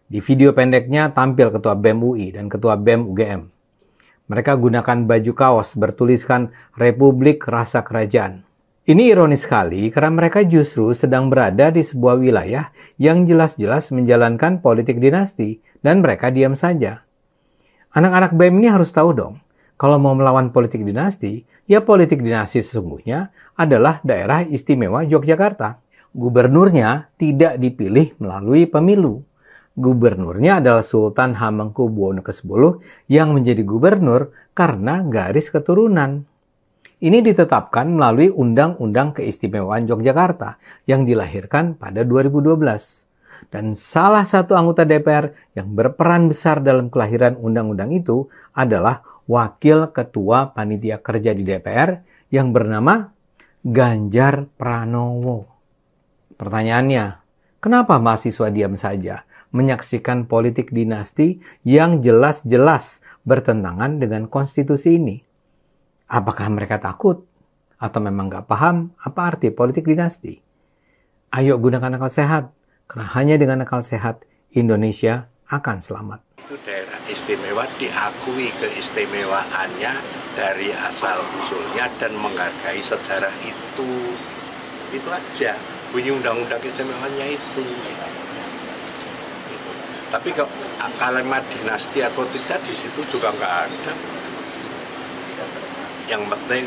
Di video pendeknya tampil Ketua BEM UI dan Ketua BEM UGM. Mereka gunakan baju kaos bertuliskan Republik Rasa Kerajaan. Ini ironis sekali karena mereka justru sedang berada di sebuah wilayah yang jelas-jelas menjalankan politik dinasti dan mereka diam saja. Anak-anak BEM ini harus tahu dong, kalau mau melawan politik dinasti, ya politik dinasti sesungguhnya adalah daerah istimewa Yogyakarta. Gubernurnya tidak dipilih melalui pemilu. Gubernurnya adalah Sultan Hamengkubuwono ke-10 yang menjadi gubernur karena garis keturunan. Ini ditetapkan melalui Undang-Undang Keistimewaan Yogyakarta yang dilahirkan pada 2012. Dan salah satu anggota DPR yang berperan besar dalam kelahiran undang-undang itu adalah Wakil Ketua Panitia Kerja di DPR yang bernama Ganjar Pranowo. Pertanyaannya, kenapa mahasiswa diam saja menyaksikan politik dinasti yang jelas-jelas bertentangan dengan konstitusi ini? Apakah mereka takut? Atau memang nggak paham apa arti politik dinasti? Ayo gunakan akal sehat, karena hanya dengan akal sehat Indonesia akan selamat. Itu daerah istimewa diakui keistimewaannya dari asal-usulnya dan menghargai sejarah itu. Itu aja, bunyi undang-undang istimewanya itu. Tapi kalau kalimat dinasti atau tidak di situ juga nggak ada. Yang penting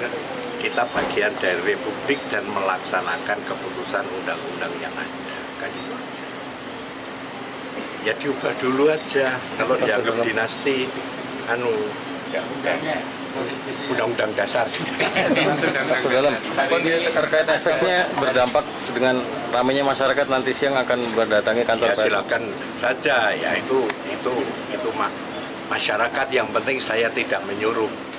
kita bagian dari republik dan melaksanakan keputusan undang-undang yang ada. Kan itu aja. Ya diubah dulu aja. Kalau dianggap dinasti, undang-undang dasar. Terkait efeknya berdampak dengan ramainya masyarakat nanti siang akan berdatangi kantor. Ya silakan saja. Ya itu masyarakat, yang penting saya tidak menyuruh.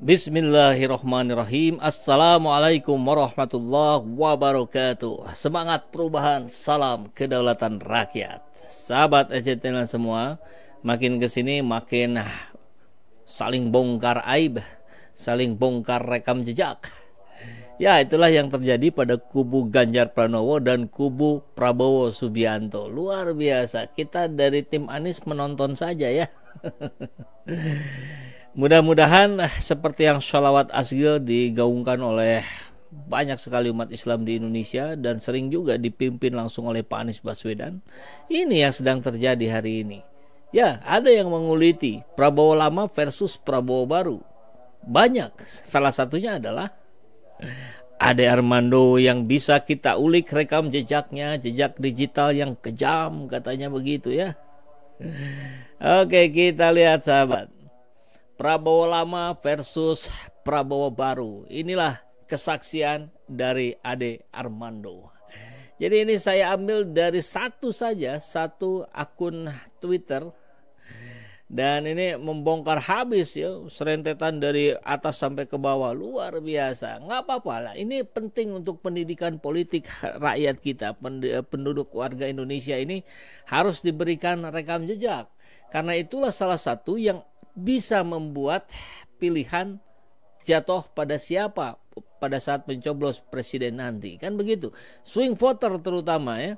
Bismillahirrahmanirrahim. Assalamualaikum warahmatullahi wabarakatuh. Semangat perubahan, salam kedaulatan rakyat. Sahabat EJTN semua, makin kesini makin saling bongkar aib, saling bongkar rekam jejak. Ya, itulah yang terjadi pada kubu Ganjar Pranowo dan kubu Prabowo Subianto. Luar biasa, kita dari tim Anies menonton saja ya. Mudah-mudahan seperti yang sholawat asgil digaungkan oleh banyak sekali umat Islam di Indonesia dan sering juga dipimpin langsung oleh Pak Anies Baswedan. Ini yang sedang terjadi hari ini. Ya, ada yang menguliti Prabowo lama versus Prabowo baru. Banyak. Salah satunya adalah Ade Armando yang bisa kita ulik rekam jejaknya, jejak digital yang kejam katanya begitu ya. Oke, kita lihat sahabat. Prabowo lama versus Prabowo baru. Inilah kesaksian dari Ade Armando. Jadi ini saya ambil dari satu akun Twitter. Dan ini membongkar habis ya, serentetan dari atas sampai ke bawah. Luar biasa. Nggak apa-apa lah. Ini penting untuk pendidikan politik rakyat kita. Penduduk warga Indonesia ini harus diberikan rekam jejak. Karena itulah salah satu yang bisa membuat pilihan jatuh pada siapa pada saat mencoblos presiden nanti, kan begitu. Swing voter terutama ya,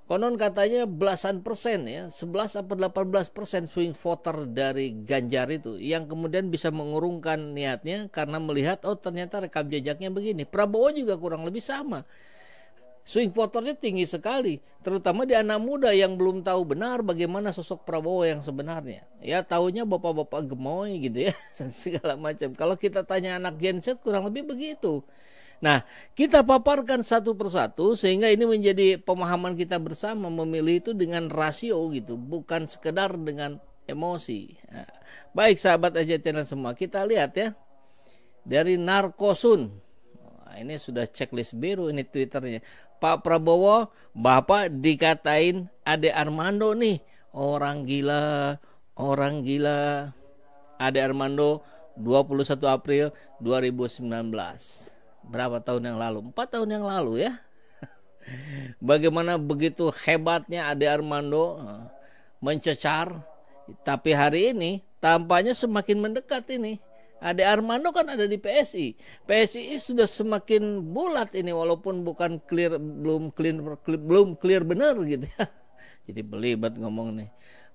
konon katanya belasan persen ya, 11 atau 18% swing voter dari Ganjar itu yang kemudian bisa mengurungkan niatnya karena melihat oh ternyata rekam jejaknya begini. Prabowo juga kurang lebih sama. Swing voternya tinggi sekali, terutama di anak muda yang belum tahu benar bagaimana sosok Prabowo yang sebenarnya. Ya tahunya bapak-bapak gemoy gitu ya, segala macam. Kalau kita tanya anak Gen Z kurang lebih begitu. Nah, kita paparkan satu persatu sehingga ini menjadi pemahaman kita bersama memilih itu dengan rasio gitu, bukan sekedar dengan emosi. Nah, baik sahabat EJTN semua, kita lihat ya. Dari Narkosun. Ini sudah checklist biru ini Twitternya. Pak Prabowo, Bapak dikatain Ade Armando nih, orang gila, orang gila. Ade Armando 21 April 2019. Berapa tahun yang lalu? 4 tahun yang lalu ya. Bagaimana begitu hebatnya Ade Armando mencecar. Tapi hari ini tampaknya semakin mendekat ini. Ade Armando kan ada di PSI. PSI sudah semakin bulat ini walaupun bukan clear, belum clear benar gitu ya. Jadi belibet ngomong nih.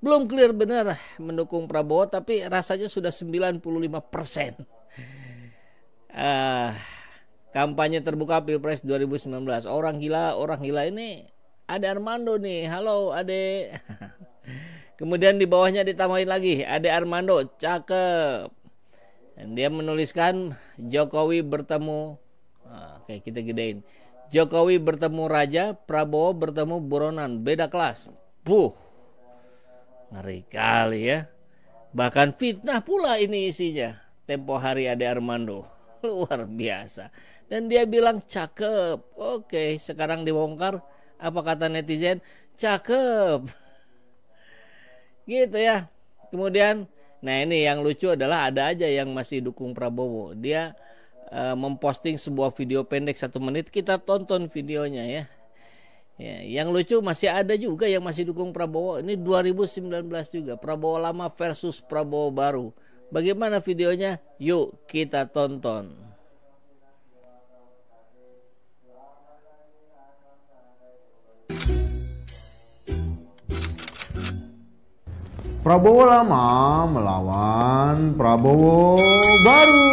Belum clear benar mendukung Prabowo tapi rasanya sudah 95%. Kampanye terbuka Pilpres 2019. Orang gila ini Ade Armando nih. Halo Ade. Kemudian di bawahnya ditambahin lagi Ade Armando, cakep. Dan dia menuliskan Jokowi bertemu, oke kita gedein. Jokowi bertemu Raja, Prabowo bertemu buronan, beda kelas. Ngeri kali ya. Bahkan fitnah pula ini isinya. Tempo hari Ade Armando, luar biasa. Dan dia bilang cakep. Oke, sekarang dibongkar. Apa kata netizen? Cakep. Gitu ya. Kemudian, nah ini yang lucu adalah ada aja yang masih dukung Prabowo. Dia memposting sebuah video pendek 1 menit. Kita tonton videonya ya. Yang lucu masih ada juga yang masih dukung Prabowo. Ini 2019 juga. Prabowo lama versus Prabowo baru. Bagaimana videonya? Yuk kita tonton. Prabowo lama melawan Prabowo baru.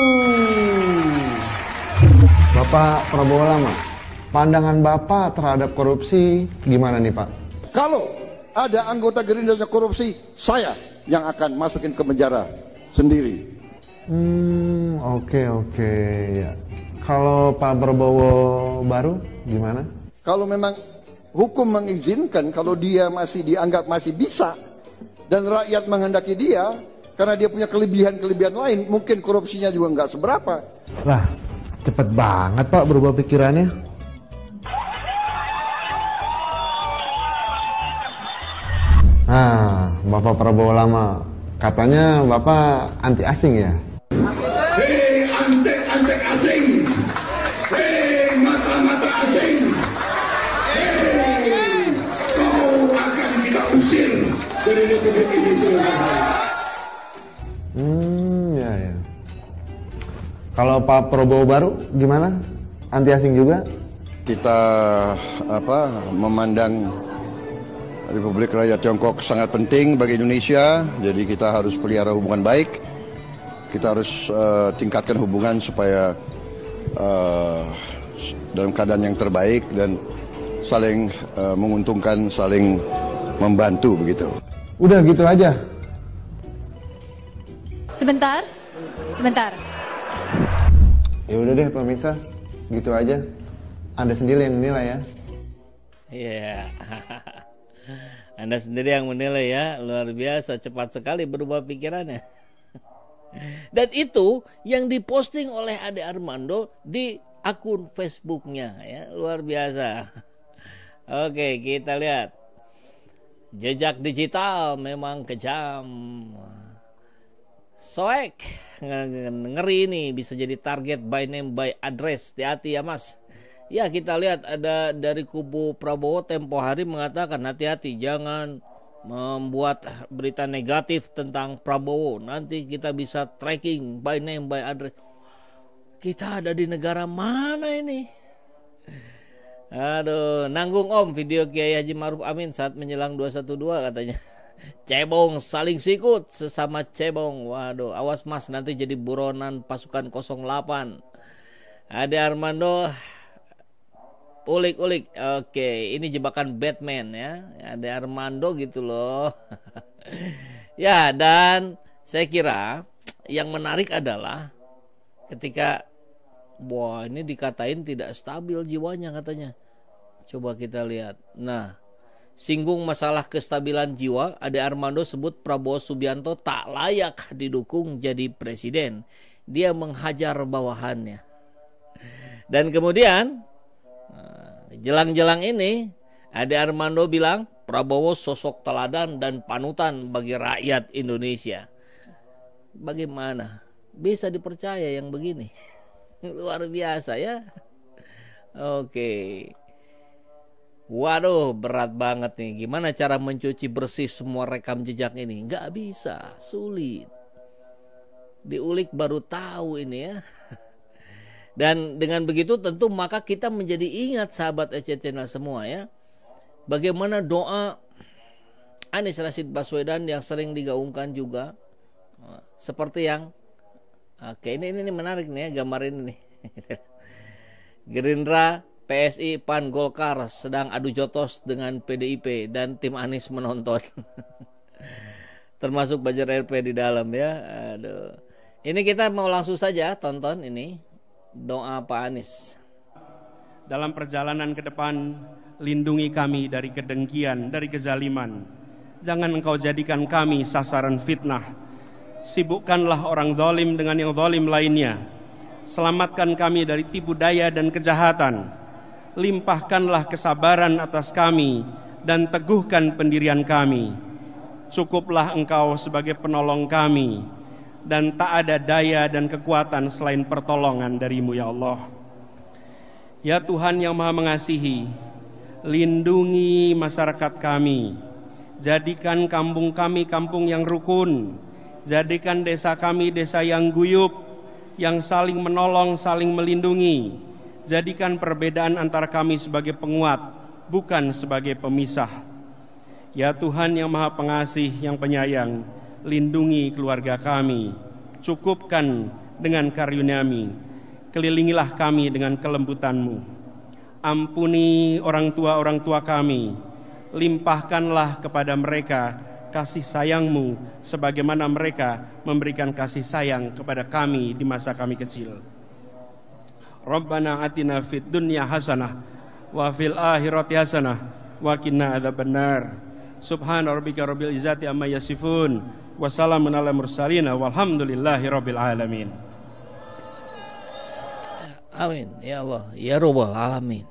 Bapak Prabowo lama, pandangan Bapak terhadap korupsi gimana nih Pak? Kalau ada anggota Gerindra yang korupsi, saya yang akan masukin ke penjara sendiri. Oke ya. Kalau Pak Prabowo baru gimana? Kalau memang hukum mengizinkan, kalau dia masih dianggap masih bisa, dan rakyat menghendaki dia, karena dia punya kelebihan-kelebihan lain, mungkin korupsinya juga nggak seberapa. Lah, cepet banget Pak berubah pikirannya. Nah, Bapak Prabowo lama, katanya Bapak anti asing ya? Hei antek-antek asing, hei mata-mata asing, hei kau akan kita usir dari Republik Indonesia. Ya. Kalau Pak Prabowo baru gimana? Anti asing juga? Kita memandang Republik Rakyat Tiongkok sangat penting bagi Indonesia, jadi kita harus pelihara hubungan baik. Kita harus tingkatkan hubungan supaya dalam keadaan yang terbaik dan saling menguntungkan, saling membantu begitu. Udah gitu aja. Sebentar. Ya udah deh pemirsa, gitu aja. Anda sendiri yang menilai ya. Iya. Anda sendiri yang menilai ya. Luar biasa, cepat sekali berubah pikirannya. Dan itu yang diposting oleh Ade Armando di akun Facebooknya ya, luar biasa. Oke, kita lihat. Jejak digital memang kejam. Soek, ngeri nih, bisa jadi target by name by address. Hati-hati ya Mas. Ya, kita lihat ada dari kubu Prabowo tempo hari mengatakan hati-hati, jangan membuat berita negatif tentang Prabowo. Nanti kita bisa tracking by name by address. Kita ada di negara mana ini? Aduh, nanggung Om video Kiai Haji Ma'ruf Amin saat menjelang 212 katanya. Cebong saling sikut sesama cebong. Waduh, awas Mas nanti jadi buronan pasukan 08. Ade Armando ulik-ulik. Oke, ini jebakan Batman ya. Ade Armando gitu loh. Ya, dan saya kira yang menarik adalah ketika wah ini dikatain tidak stabil jiwanya katanya. Coba kita lihat. Nah, singgung masalah kestabilan jiwa, Ade Armando sebut Prabowo Subianto tak layak didukung jadi presiden. Dia menghajar bawahannya. Dan kemudian jelang-jelang ini Ade Armando bilang Prabowo sosok teladan dan panutan bagi rakyat Indonesia. Bagaimana bisa dipercaya yang begini? Luar biasa ya. Oke. Waduh, berat banget nih. Gimana cara mencuci bersih semua rekam jejak ini? Nggak bisa, sulit. Diulik baru tahu ini ya. Dan dengan begitu tentu maka kita menjadi ingat sahabat EC Channel semua ya. Bagaimana doa Anies Rashid Baswedan yang sering digaungkan juga. Seperti yang oke, ini menarik nih ya, gambar ini nih. Gerindra, PSI, PAN, Golkar sedang adu jotos dengan PDIP dan tim Anies menonton. Termasuk Banjar RP di dalam ya. Aduh. Ini kita mau langsung saja tonton ini doa Pak Anies. Dalam perjalanan ke depan, lindungi kami dari kedengkian, dari kezaliman. Jangan engkau jadikan kami sasaran fitnah. Sibukkanlah orang zalim dengan yang zalim lainnya. Selamatkan kami dari tipu daya dan kejahatan. Limpahkanlah kesabaran atas kami dan teguhkan pendirian kami. Cukuplah engkau sebagai penolong kami, dan tak ada daya dan kekuatan selain pertolongan darimu ya Allah. Ya Tuhan yang Maha Mengasihi, lindungi masyarakat kami. Jadikan kampung kami kampung yang rukun. Jadikan desa kami desa yang guyup, yang saling menolong, saling melindungi. Jadikan perbedaan antara kami sebagai penguat, bukan sebagai pemisah. Ya Tuhan yang Maha Pengasih, yang penyayang, lindungi keluarga kami. Cukupkan dengan karunia-Mu. Kelilingilah kami dengan kelembutan-Mu. Ampuni orang tua kami. Limpahkanlah kepada mereka kasih sayang-Mu sebagaimana mereka memberikan kasih sayang kepada kami di masa kami kecil. Rabbana atina fid dunya hasanah wa fil akhirati hasanah wa qina adzabannar. Subhana rabbika rabbil izzati amma yasifun wa salamun alal mursalin walhamdulillahi rabbil alamin. Amin ya Allah ya Rabbal alamin.